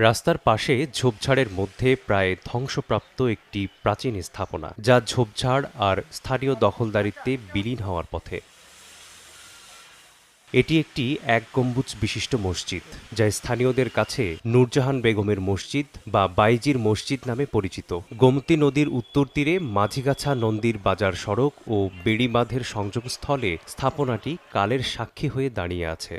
রাস্তার পাশে ঝোপঝাড়ের মধ্যে প্রায় ধ্বংসপ্রাপ্ত একটি প্রাচীন স্থাপনা, যা ঝোপঝাড় আর স্থানীয় দখলদারিত্বে বিলীন হওয়ার পথে। এটি একটি এক গম্বুজ বিশিষ্ট মসজিদ, যা স্থানীয়দের কাছে নূরজাহান বেগমের মসজিদ বা বাইজির মসজিদ নামে পরিচিত। গোমতী নদীর উত্তর তীরে মাঝিগাছা নন্দীর বাজার সড়ক ও বেড়িবাঁধের সংযোগস্থলে স্থাপনাটি কালের সাক্ষী হয়ে দাঁড়িয়ে আছে।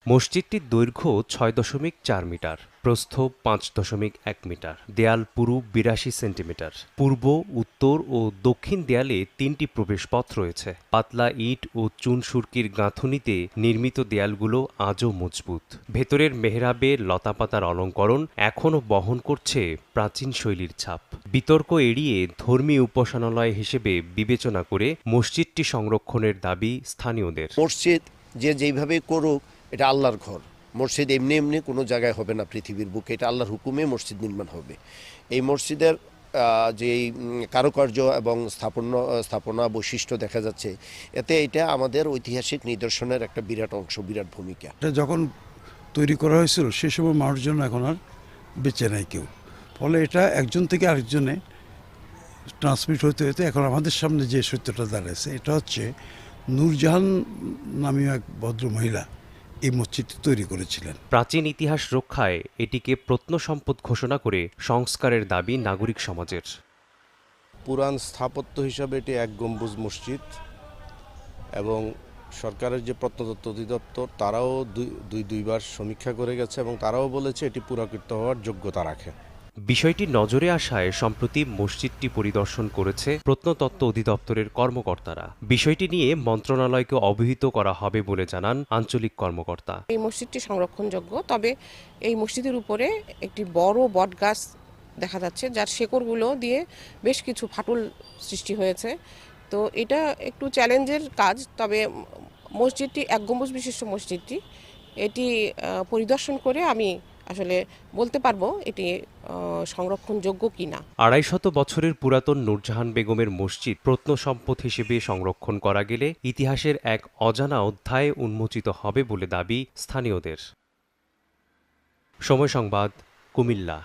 মসজিদটির দৈর্ঘ্য ৬.৪ মিটার, প্রস্থ ৫.১ মিটার, দেয়াল পুরু ৮২ সেন্টিমিটার। পূর্ব, উত্তর ও দক্ষিণ দেয়ালে ৩টি প্রবেশপথ রয়েছে। পাতলা ইট ও চুন-সুরকির গাঁথুনিতে নির্মিত দেয়ালগুলো আজও মজবুত। ভেতরের মেহরাবে লতাপাতার অলঙ্করণ এখনও বহন করছে প্রাচীন শৈলীর ছাপ। বিতর্ক এড়িয়ে ধর্মীয় উপাসনালয় হিসেবে বিবেচনা করে মসজিদটি সংরক্ষণের দাবি স্থানীয়দের। মসজিদ যেইভাবে করুক, এটা আল্লাহর ঘর। মসজিদ এমনি এমনি কোনো জায়গায় হবে না পৃথিবীর বুকে, এটা আল্লাহর হুকুমে মসজিদ নির্মাণ হবে। এই মসজিদের যেই কারুকার্য এবং স্থাপনা বৈশিষ্ট্য দেখা যাচ্ছে, এতে এটা আমাদের ঐতিহাসিক নিদর্শনের একটা বিরাট অংশ, বিরাট ভূমিকা। এটা যখন তৈরি করা হয়েছিল সে সময় মানুষজন এখন আর বেঁচে নাই কেউ, ফলে এটা একজন থেকে আরেকজনে ট্রান্সমিট হতে হতে এখন আমাদের সামনে যে সত্যটা দাঁড়িয়েছে, এটা হচ্ছে নূরজাহান নামীয় এক ভদ্র মহিলা এই মসজিদটি তৈরি করেছিলেন। প্রাচীন ইতিহাস রক্ষায় এটিকে প্রত্নসম্পদ ঘোষণা করে সংস্কারের দাবি নাগরিক সমাজের। পুরান স্থাপত্য হিসাবে এটি এক গম্বুজ মসজিদ এবং সরকারের যে প্রত্নতত্ত্ব অধিদপ্তর তারাও দুইবার সমীক্ষা করে গেছে এবং তারাও বলেছে এটি পুরাকীর্ত হওয়ার যোগ্যতা রাখে। বিষয়টি নজরে আসায় সম্প্রতি মসজিদটি পরিদর্শন করেছে প্রত্নতত্ত্ব অধিদপ্তরের কর্মকর্তারা। বিষয়টি নিয়ে মন্ত্রণালয়কে অবহিত করা হবে বলে জানান আঞ্চলিক কর্মকর্তা। এই মসজিদটি সংরক্ষণযোগ্য, তবে এই মসজিদের উপরে একটি বড় বটগাছ দেখা যাচ্ছে, যার শেকড়গুলো দিয়ে বেশ কিছু ফাটল সৃষ্টি হয়েছে। তো এটা একটু চ্যালেঞ্জের কাজ, তবে মসজিদটি এক গম্বুজ বিশিষ্ট মসজিদটি এটি পরিদর্শন করে আমি আসলে বলতে পারবো এটি সংরক্ষণযোগ্য কিনা। ২৫০ বছরের পুরাতন নূরজাহান বেগমের মসজিদ প্রত্নসম্পদ হিসেবে সংরক্ষণ করা গেলে ইতিহাসের এক অজানা অধ্যায় উন্মোচিত হবে বলে দাবি স্থানীয়দের। সময় সংবাদ, কুমিল্লা।